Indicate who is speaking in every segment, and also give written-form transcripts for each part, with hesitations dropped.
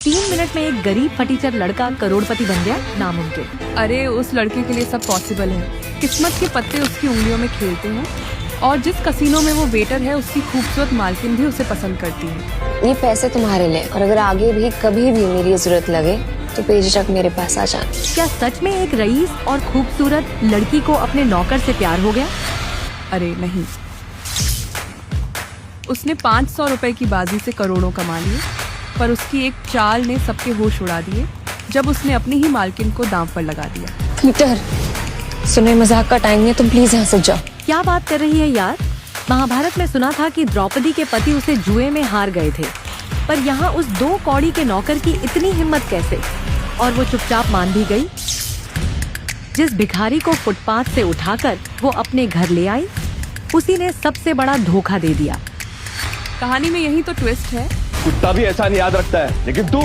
Speaker 1: 3 minute में एक गरीब फटीचर लड़का करोड़पति बन गया, नामुमकिन।
Speaker 2: अरे उस लड़के के लिए सब पॉसिबल है। किस्मत के पत्ते उसकी उंगलियों में खेलते हैं और जिस कसीनो में वो वेटर है उसकी खूबसूरत मालकिन भी उसे पसंद करती है।
Speaker 3: ये पैसे तुम्हारे लिए, और अगर आगे भी कभी भी मेरी जरूरत लगे तो बेझिझक मेरे पास आ जाना।
Speaker 1: क्या सच में एक रईस और खूबसूरत लड़की को अपने नौकर से प्यार हो गया?
Speaker 2: अरे नहीं, उसने 500 रुपए की बाजी से करोड़ों कमा लिए, पर उसकी एक चाल ने सबके होश उड़ा दिए जब उसने अपनी ही मालकिन को दांव पर लगा दिया।
Speaker 3: पीटर, सुने मजाक का टाइम नहीं, तुम प्लीज यहाँ से जाओ।
Speaker 1: क्या बात कर रही है यार? महाभारत में सुना था कि द्रौपदी के पति उसे जुए में हार गए थे, पर यहाँ उस 2 कौड़ी के नौकर की इतनी हिम्मत कैसे? और वो चुपचाप मान भी गई। जिस भिखारी को फुटपाथ से उठाकर वो अपने घर ले आई, उसी ने सबसे बड़ा धोखा दे दिया।
Speaker 2: कहानी में यही तो ट्विस्ट है।
Speaker 4: कुत्ता भी ऐसा नहीं याद रखता है, लेकिन तू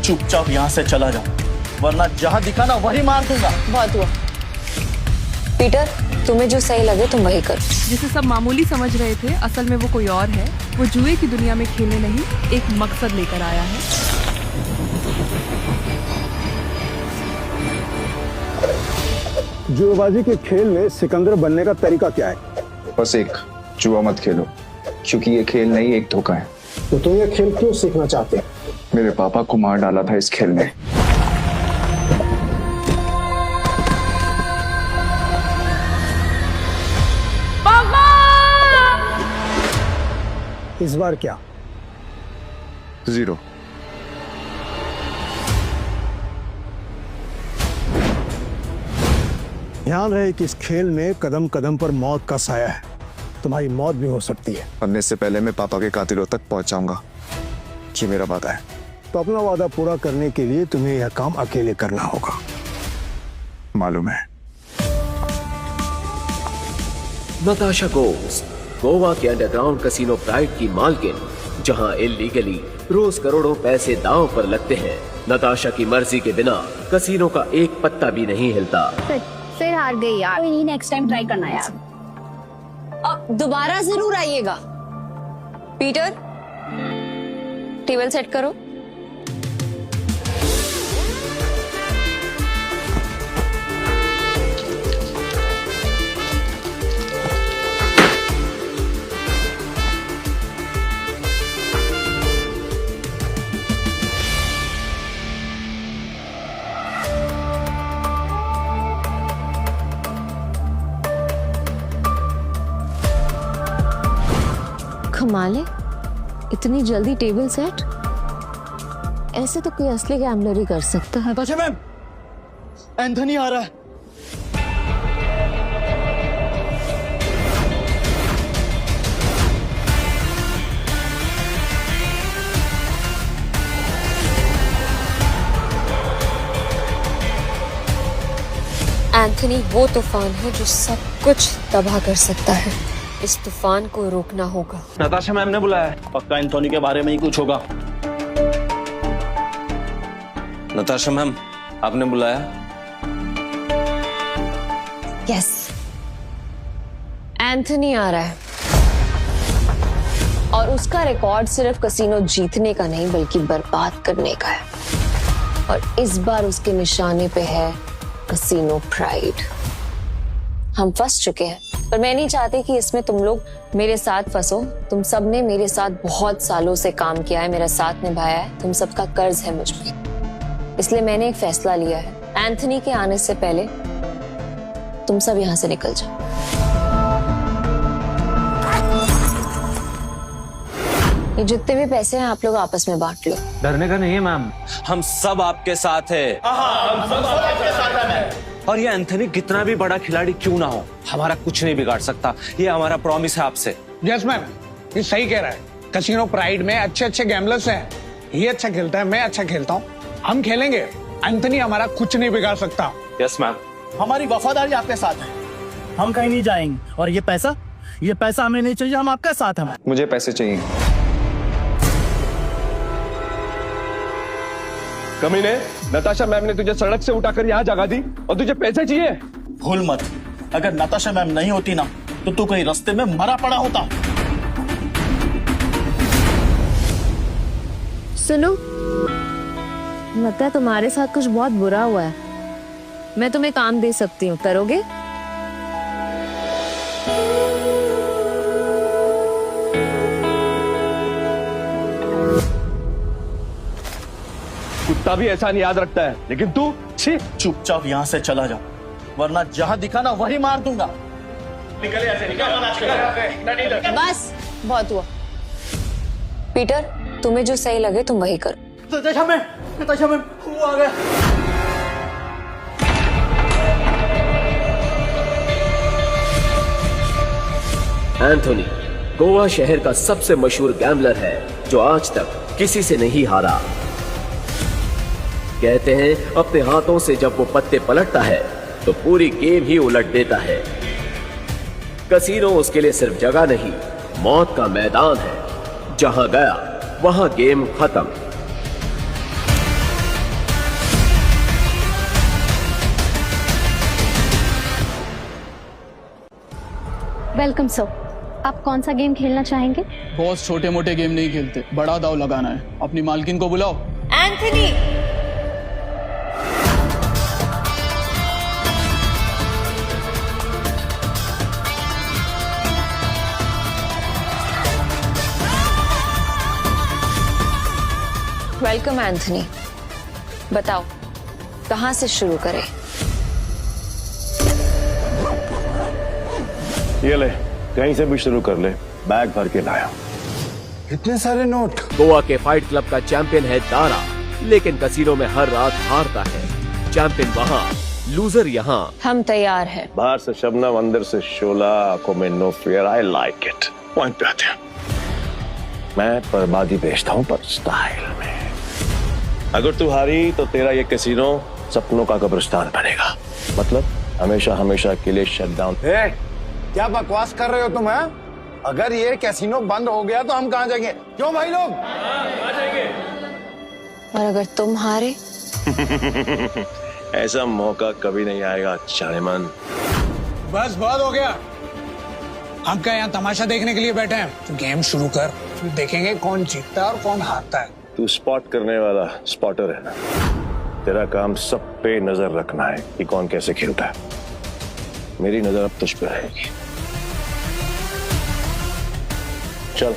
Speaker 5: चुपचाप यहाँ से चला जा, वरना जहाँ दिखा ना वही मार दूंगा।
Speaker 3: बहुत हुआ पीटर, तुम्हें जो सही लगे तुम वही करो।
Speaker 2: जिसे सब मामूली समझ रहे थे, असल में वो कोई और है। वो जुए की दुनिया में खेलने नहीं, एक मकसद लेकर आया है।
Speaker 6: जुएबाजी के खेल में सिकंदर बनने का तरीका क्या है?
Speaker 7: बस एक, जुआ मत खेलो, क्योंकि ये खेल नहीं एक धोखा है।
Speaker 6: तो तुम ये खेल क्यों सीखना चाहते हो?
Speaker 7: मेरे पापा को मार डाला था इस खेल में।
Speaker 6: इस बार क्या?
Speaker 7: 0।
Speaker 6: ध्यान रहे कि इस खेल में कदम कदम पर मौत का साया है, तुम्हारी मौत भी हो सकती है।
Speaker 7: मरने से पहले मैं पापा के कातिलों तक पहुंच जाऊंगा, ये मेरा वादा है।
Speaker 6: तो अपना वादा पूरा करने के लिए तुम्हें यह काम अकेले करना होगा।
Speaker 7: मालूम है।
Speaker 8: नताशा गोव्स, गोवा के अंडरग्राउंड कसिनो प्राइड की मालकिन, जहां इल्लीगली रोज करोड़ों पैसे दांव पर लगते हैं। नताशा की मर्जी के बिना कसिनो का एक पत्ता भी नहीं हिलता।
Speaker 9: फिर हार गई यार। कोई नहीं, नेक्स्ट टाइम ट्राई करना यार।
Speaker 3: अब दोबारा जरूर आइएगा। पीटर, टेबल सेट करो। कमाल है, इतनी जल्दी टेबल सेट? ऐसे तो कोई असली गैम्बलर ही कर सकता है।
Speaker 5: नताशा मैम, एंथनी आ रहा है।
Speaker 3: एंथनी वो तूफान है जो सब कुछ तबाह कर सकता है। इस तूफान को रोकना होगा।
Speaker 5: नताशा मैम ने बुलाया है, पक्का एंथोनी के बारे में ही कुछ होगा।
Speaker 4: नताशा मैम, आपने बुलाया?
Speaker 3: यस, एंथनी आ रहा है और उसका रिकॉर्ड सिर्फ कसिनो जीतने का नहीं बल्कि बर्बाद करने का है। और इस बार उसके निशाने पे है कसिनो प्राइड। हम फंस चुके हैं, पर मैं नहीं चाहती कि इसमें तुम लोग मेरे साथ फंसो। तुम सब ने मेरे साथ बहुत सालों से काम किया है, मेरा साथ निभाया है, तुम सबका कर्ज है मुझ पे। इसलिए मैंने एक फैसला लिया है, एंथनी के आने से पहले तुम सब यहाँ से निकल जाओ। ये जितने भी पैसे हैं आप लोग आपस में बांट लो।
Speaker 4: डरने का नहीं है मैम, हम सब आपके साथ है। और ये एंथनी कितना भी बड़ा खिलाड़ी क्यों ना हो, हमारा कुछ नहीं बिगाड़ सकता। ये हमारा प्रॉमिस है आपसे।
Speaker 10: यस मैम, ये सही कह रहा है। कसिनो प्राइड में अच्छे अच्छे गैम्बलर्स हैं। ये अच्छा खेलता है, मैं अच्छा खेलता हूँ, हम खेलेंगे। एंथनी हमारा कुछ नहीं बिगाड़ सकता।
Speaker 4: Yes ma'am.
Speaker 5: हमारी वफादारी आपके साथ है,
Speaker 11: हम कहीं नहीं जाएंगे। और ये पैसा हमें नहीं चाहिए, हम आपके साथ हैं।
Speaker 7: मुझे पैसे चाहिए।
Speaker 4: कमीने, नताशा मैम ने तुझे सड़क से उठाकर यहाँ जगा दी और तुझे पैसे चाहिए?
Speaker 5: भूल मत, अगर नताशा मैम नहीं होती ना तो तू कहीं रास्ते में मरा पड़ा होता।
Speaker 3: सुनो, लगता है तुम्हारे साथ कुछ बहुत बुरा हुआ है। मैं तुम्हें काम दे सकती हूँ, करोगे?
Speaker 5: कुत्ता भी ऐसा नहीं याद रखता है, लेकिन तू छी। चुपचाप यहाँ से चला जा, वरना जहाँ दिखा ना वही मार दूंगा। निकले ऐसे, निकल।
Speaker 3: बस बहुत हुआ। पीटर, तुम्हें जो सही लगे तुम वही करो।
Speaker 11: नताशा मैम, वो आ गया।
Speaker 8: एंथोनी गोवा शहर का सबसे मशहूर गैम्बलर है जो आज तक किसी से नहीं हारा। कहते हैं अपने हाथों से जब वो पत्ते पलटता है तो पूरी गेम ही उलट देता है। कसीनो उसके लिए सिर्फ जगह नहीं, मौत का मैदान है। जहां गया वहां गेम खत्म।
Speaker 9: वेलकम सर, आप कौन सा गेम खेलना चाहेंगे?
Speaker 2: बॉस छोटे मोटे गेम नहीं खेलते, बड़ा दाव लगाना है। अपनी मालकिन को बुलाओ।
Speaker 1: Anthony,
Speaker 3: welcome Anthony. बताओ कहां से शुरू करें?
Speaker 7: ये ले, कहीं से भी शुरू कर ले, बैग भर के लाया।
Speaker 6: इतने सारे नोट।
Speaker 8: गोवा के फाइट क्लब का चैंपियन है दारा, लेकिन कसीनो में हर रात हारता है। चैंपियन वहाँ, लूजर यहाँ।
Speaker 3: हम तैयार हैं।
Speaker 7: बाहर से शबनम, अंदर से शोला, आंखों में no fear. I like it. Point पे आते हैं। मैं बर्बादी बेचता हूँ पर स्टाइल में। अगर तू हारी तो तेरा ये कैसीनो सपनों का कब्रिस्तान बनेगा। मतलब हमेशा हमेशा के लिए शट डाउन।
Speaker 6: क्या बकवास कर रहे हो तुम? हैं? अगर ये कैसीनो बंद हो गया तो हम कहाँ जाएंगे? क्यों भाई लोग?
Speaker 3: और अगर तुम हारे?
Speaker 7: ऐसा मौका कभी नहीं आएगा चाणेमन।
Speaker 10: बस बहुत हो गया। हम क्या यहाँ तमाशा देखने के लिए बैठे हैं? तो गेम शुरू कर, फिर देखेंगे कौन जीतता है और कौन हारता है।
Speaker 7: तू स्पॉट करने वाला स्पॉटर है ना? तेरा काम सब पे नजर रखना है कि कौन कैसे खेलता है। मेरी नजर अब तुझ पे रहेगी। चल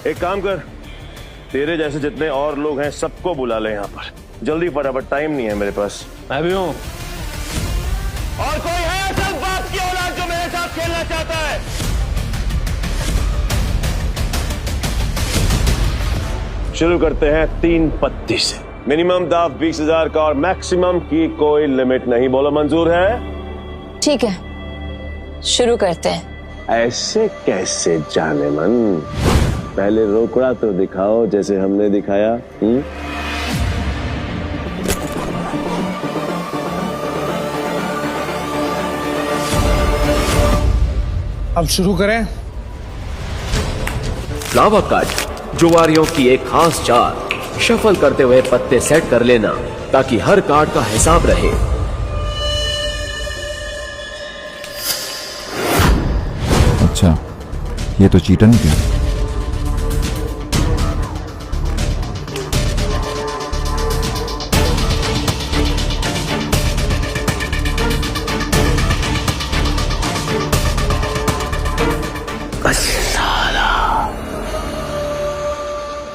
Speaker 7: एक काम कर, तेरे जैसे जितने और लोग हैं सबको बुला ले यहाँ पर जल्दी, फटाफट, टाइम नहीं है मेरे पास।
Speaker 4: मैं भी हूँ।
Speaker 5: और कोई है सब बाप की औलाद जो मेरे साथ खेलना चाहता है?
Speaker 7: शुरू करते हैं 3 पत्ती से। मिनिमम दाव 20,000 का और मैक्सिमम की कोई लिमिट नहीं। बोलो मंजूर है?
Speaker 3: ठीक है, शुरू करते हैं।
Speaker 7: ऐसे कैसे जाने मन? पहले रोकड़ा तो दिखाओ जैसे हमने दिखाया।
Speaker 10: अब शुरू करें।
Speaker 8: फ्लावर कार्ड जुआरियों की एक खास चाल, शफल करते हुए पत्ते सेट कर लेना ताकि हर कार्ड का हिसाब रहे।
Speaker 12: अच्छा, ये तो चीटर निकला।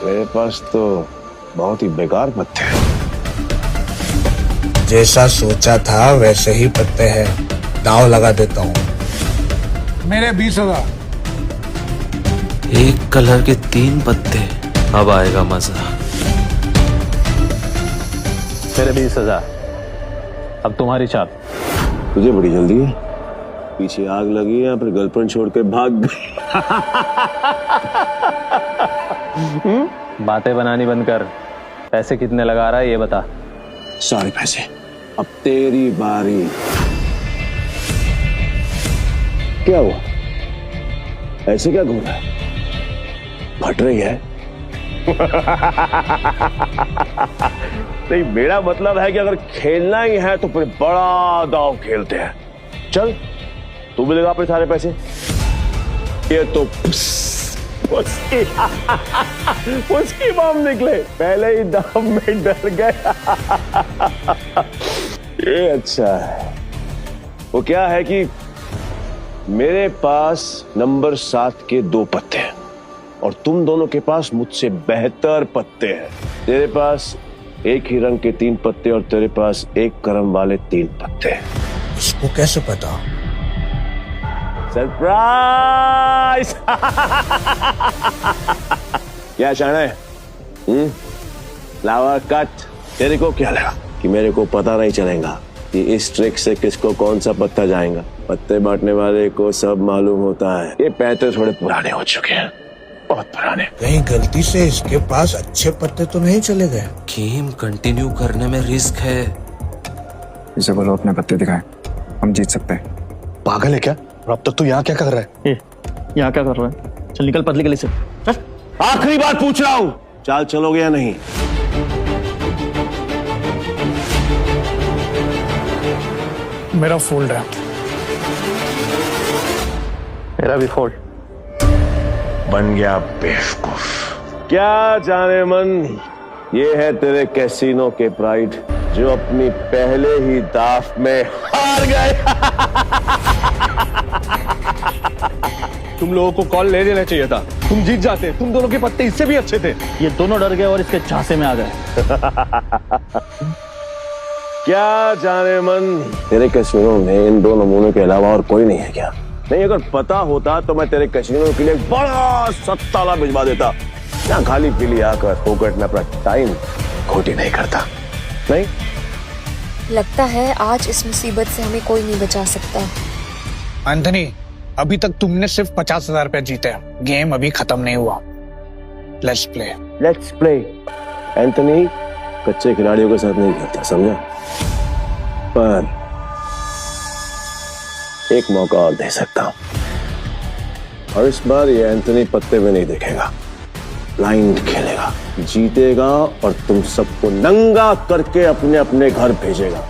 Speaker 7: मेरे पास तो बहुत ही बेकार पत्ते हैं।
Speaker 10: जैसा सोचा था वैसे ही पत्ते हैं। दाव लगा देता हूँ। मेरे 20,000।
Speaker 4: एक कलर के 3 पत्ते, अब आएगा मजा।
Speaker 5: तेरे 20,000। अब तुम्हारी चाल।
Speaker 7: तुझे बड़ी जल्दी है? पीछे आग लगी है या फिर गर्लफ्रेंड छोड़ के भाग गई?
Speaker 5: बातें बनानी बंद कर। पैसे कितने लगा रहा है ये बता।
Speaker 7: सारे पैसे। अब तेरी बारी। क्या हुआ? ऐसे क्या घूम रहा है? फट रही है? नहीं, मेरा मतलब है कि अगर खेलना ही है तो फिर बड़ा दांव खेलते हैं। चल, तू भी लगा अपने सारे पैसे। ये तो उसकी बम निकले, पहले ही दाम में डर गए। ये अच्छा है। वो क्या है कि मेरे पास नंबर 7 के 2 पत्ते हैं और तुम दोनों के पास मुझसे बेहतर पत्ते हैं। तेरे पास एक ही रंग के 3 पत्ते और तेरे पास एक क्रम वाले 3 पत्ते हैं।
Speaker 10: इसको कैसे पता?
Speaker 7: सरप्राइज! क्या शाने? लावा कट। तेरे को क्या लगा कि मेरे को पता नहीं चलेगा कि इस ट्रिक से किसको कौन सा पत्ता जाएगा? पत्ते बांटने वाले को सब मालूम होता है। ये पैसे थोड़े पुराने हो चुके हैं, बहुत पुराने।
Speaker 10: कहीं गलती से इसके पास अच्छे पत्ते तो नहीं चले गए?
Speaker 13: गेम कंटिन्यू करने में रिस्क है।
Speaker 12: इसे बोलो अपने पत्ते दिखाएं, हम जीत सकते हैं।
Speaker 5: पागल है क्या? और अब तक तू यहाँ क्या कर रहा है?
Speaker 11: यहाँ क्या कर रहा है? चल निकल पतली गली से।
Speaker 7: आखिरी बार पूछ रहा हूँ, चाल चलोगे या नहीं?
Speaker 10: मेरा फोल्ड है।
Speaker 5: मेरा भी फोल्ड। बन गया बेवकूफ।
Speaker 7: क्या जाने मन, ये है तेरे कैसीनो के प्राइड जो अपनी पहले ही दाव में हार गए।
Speaker 5: तुम लोगों को कॉल ले लेना चाहिए था, तुम जीत जाते। तुम दोनों के पत्ते इससे भी अच्छे थे।
Speaker 11: ये दोनों डर गए और इसके झांसे में आ गए।
Speaker 7: क्या जाने मन, तेरे कैसीनो में इन 2 नमूनों के अलावा और कोई नहीं है क्या? नहीं, अगर पता होता तो मैं तेरे कैसीनो के लिए एक बड़ा सत्ताला भिजवा देता। यहाँ खाली पीली आकर फोकट में अपना टाइम खोटी नहीं करता। नहीं
Speaker 3: लगता है आज इस मुसीबत से हमें कोई नहीं बचा सकता।
Speaker 10: एंथनी, अभी तक तुमने सिर्फ 50,000 रुपए जीते हैं। गेम अभी खत्म नहीं हुआ। Let's play.
Speaker 7: Let's play. Anthony कच्चे खिलाड़ियों के साथ नहीं खेलता, समझा? पर एक मौका और दे सकता हूं, और इस बार ये एंथनी पत्ते में नहीं देखेगा, ब्लाइंड खेलेगा, जीतेगा और तुम सबको नंगा करके अपने अपने घर भेजेगा।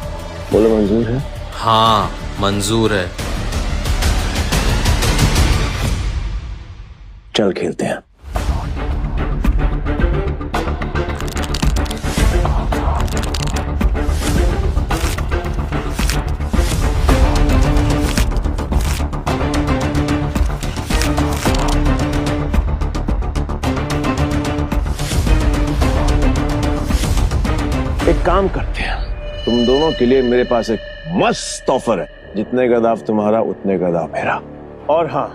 Speaker 7: बोलो मंजूर है?
Speaker 13: हाँ मंजूर है।
Speaker 7: चल खेलते हैं। एक काम करते हैं, तुम दोनों के लिए मेरे पास एक मस्त ऑफर है। जितने का दाव तुम्हारा उतने का दाव मेरा। और हाँ,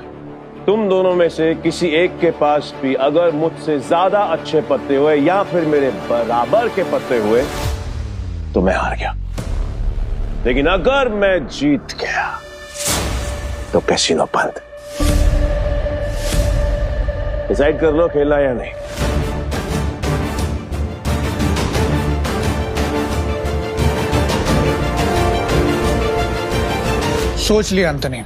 Speaker 7: तुम दोनों में से किसी एक के पास भी अगर मुझसे ज्यादा अच्छे पत्ते हुए या फिर मेरे बराबर के पत्ते हुए तो मैं हार गया। लेकिन अगर मैं जीत गया तो कैसीनो बंद। डिसाइड कर लो खेला या नहीं।
Speaker 10: सोच लिया एंथनी?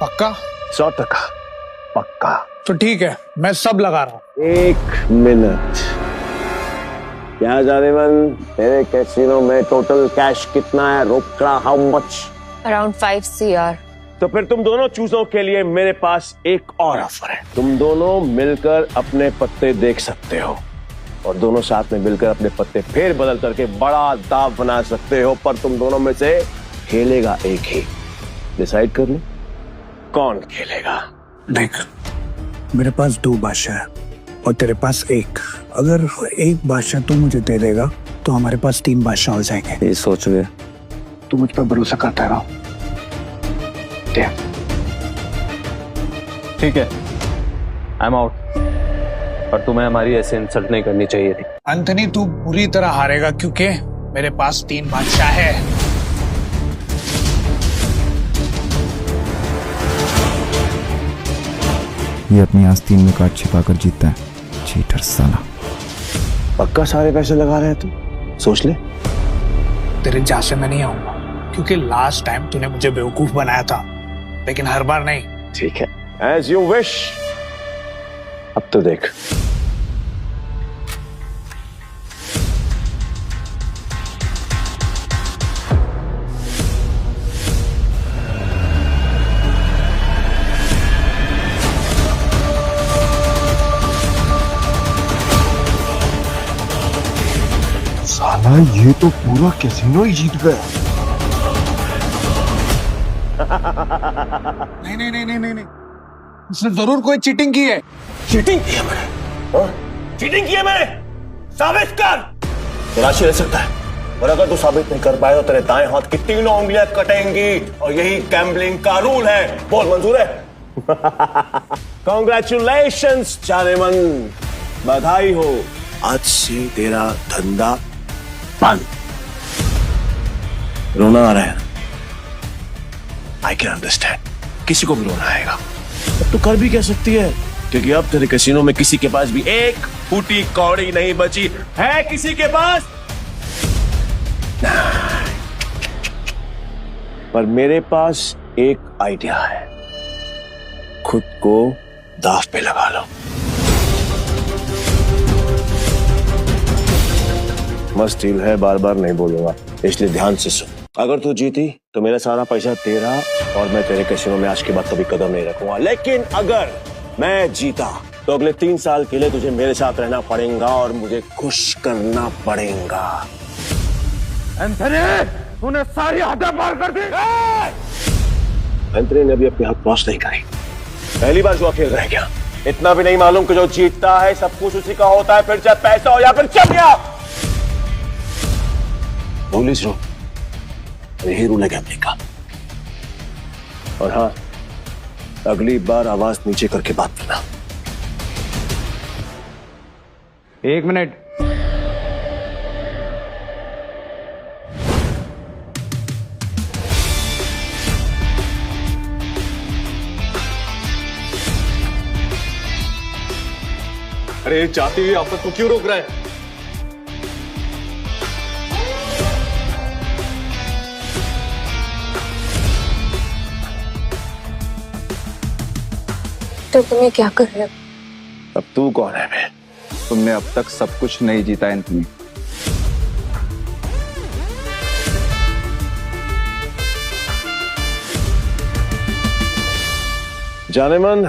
Speaker 10: पक्का?
Speaker 7: 100% पक्का।
Speaker 10: तो ठीक है, मैं सब लगा रहा हूं।
Speaker 7: 1 मिनट। क्या जाने मन, तेरे कैसीनो में टोटल कैश कितना है? रोकड़ा हाउ मच?
Speaker 3: Around 5 CR।
Speaker 7: तो फिर तुम दोनों चूजों के लिए मेरे पास एक और ऑफर है। तुम दोनों मिलकर अपने पत्ते देख सकते हो और दोनों साथ में मिलकर अपने पत्ते फेर बदल करके बड़ा दाव बना सकते हो, पर तुम दोनों में से खेलेगा एक ही। डिसाइड कर लो कौन खेलेगा।
Speaker 10: देख, मेरे पास 2 बादशाह है और तेरे पास 1। अगर एक बादशाह तू मुझे दे देगा तो हमारे पास 3 बादशाह हो जाएंगे।
Speaker 11: ये सोच रहे
Speaker 10: तू मुझ पर भरोसा करता रहो।
Speaker 4: ठीक है, आई एम आउट। पर तुम्हें हमारी ऐसे इंसल्ट नहीं करनी चाहिए थी।
Speaker 10: एंथनी, तू पूरी तरह हारेगा क्योंकि मेरे पास 3 बादशाह है।
Speaker 12: ये अपनी आस्तीन में काट छिपाकर जीतता है, चीटर साला।
Speaker 7: पक्का सारे पैसे लगा रहे हैं तुम? सोच ले।
Speaker 10: तेरे झांसे में नहीं आऊंगा क्योंकि लास्ट टाइम तूने मुझे बेवकूफ बनाया था, लेकिन हर बार नहीं।
Speaker 7: ठीक है, एज यू विश। अब तो देख।
Speaker 6: साला ये तो पूरा कैसीनो ही जीत गया।
Speaker 10: नहीं, इसने जरूर कोई चीटिंग की है।
Speaker 7: चीटिंग की है मैंने? हाँ? चीटिंग की है मैंने? साबित कर। तलाशी रह सकता है, और अगर तू साबित नहीं कर पाए तो तेरे दाएं हाथ की तीनों उंगलियां कटेंगी, और यही गैम्बलिंग का रूल है। बोल, मंजूर है? कॉन्ग्रेचुलेशंस जानेमन, बधाई हो। आज से तेरा धंधा बंद। रोना आ रहा है? आई कैन अंडरस्टैंड, किसी को भी रोना आएगा। अब तू कर भी कह सकती है, क्योंकि अब तेरे कैसीनो में किसी के पास भी एक फूटी कौड़ी नहीं बची है। किसी के पास? पर मेरे पास एक आइडिया है, खुद को दाव पे लगा लो। मस्त डील है, बार बार नहीं बोलूंगा, इसलिए ध्यान से सुन। अगर तू जीती तो मेरा सारा पैसा तेरा, और मैं तेरे कैसीनो में आज के बाद कभी कदम नहीं रखूंगा। लेकिन अगर मैं जीता तो अगले 3 साल के लिए तुझे मेरे साथ रहना पड़ेगा और मुझे खुश करना पड़ेगा।
Speaker 6: एंथनी, तूने सारी हदें पार कर दी।
Speaker 7: एंथनी ने अभी अपनी हद क्रॉस नहीं करी, पहली बार जो अकेले रह गया। इतना भी नहीं मालूम कि जो जीतता है सब कुछ उसी का होता है, फिर चाहे पैसा हो या फिर चलिया। पुलिस रो, यही रूल है गैम्बलिंग का। और हाँ, अगली बार आवाज नीचे करके बात करना।
Speaker 12: 1 मिनट।
Speaker 7: अरे जाती हुई आपस को क्यों रोक रहा है?
Speaker 3: तो तुम्हें क्या कर रहे हो?
Speaker 7: अब तू कौन है बे?
Speaker 12: तुमने अब तक सब कुछ नहीं जीता एंथनी।
Speaker 7: जानेमन,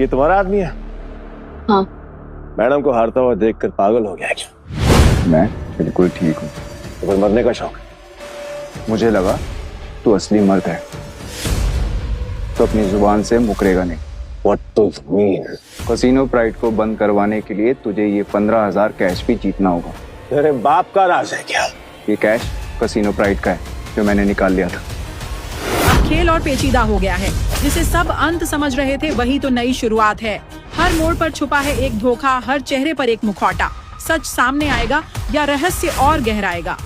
Speaker 7: ये तुम्हारा आदमी है?
Speaker 3: हाँ।
Speaker 7: मैडम को हारता हुआ देखकर पागल हो गया क्या?
Speaker 12: मैं बिल्कुल ठीक हूँ।
Speaker 7: तो फिर मरने का शौक?
Speaker 12: मुझे लगा तू असली मर्द है, तो अपनी जुबान से मुकरेगा नहीं।
Speaker 7: What do you mean?
Speaker 12: Casino pride को बंद करवाने के लिए तुझे ये 15,000 कैश भी जीतना होगा।
Speaker 7: तेरे बाप का राज है क्या?
Speaker 12: ये कैश कैसीनो प्राइड का है, जो मैंने निकाल लिया था।
Speaker 14: अब खेल और पेचीदा हो गया है, जिसे सब अंत समझ रहे थे वही तो नई शुरुआत है। हर मोड़ पर छुपा है एक धोखा, हर चेहरे पर एक मुखौटा। सच सामने आएगा या रहस्य और गहराएगा।